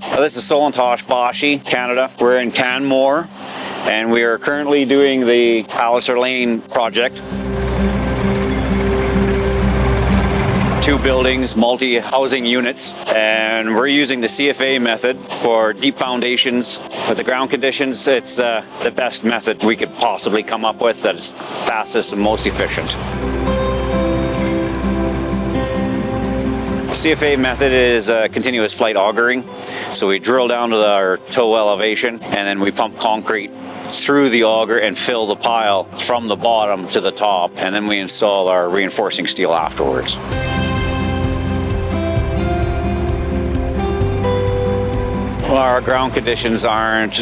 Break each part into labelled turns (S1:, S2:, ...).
S1: This is Soletanche Bachy Canada. We're in Canmore, and we are currently doing the Palliser Lane project. 2 buildings, multi-housing units, and we're using the CFA method for deep foundations. With the ground conditions, it's the best method we could possibly come up with that is fastest and most efficient. The CFA method is continuous flight augering. So we drill down to our toe elevation, and then we pump concrete through the auger and fill the pile from the bottom to the top, and then we install our reinforcing steel afterwards. Well, our ground conditions aren't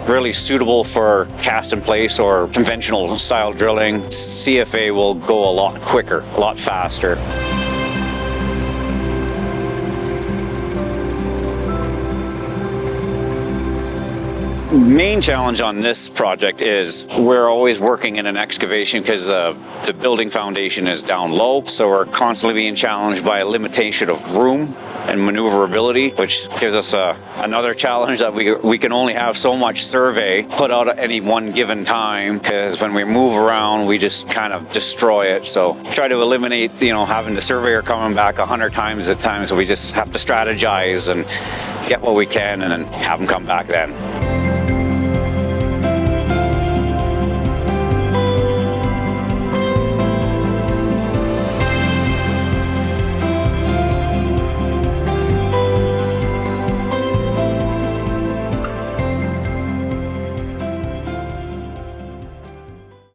S1: really suitable for cast in place or conventional style drilling. CFA will go a lot quicker, a lot faster. Main challenge on this project is we're always working in an excavation because the building foundation is down low, so we're constantly being challenged by a limitation of room and maneuverability, which gives us another challenge that we can only have so much survey put out at any one given time, because when we move around we just kind of destroy it. So try to eliminate having the surveyor coming back 100 times at times, so we just have to strategize and get what we can and then have them come back then.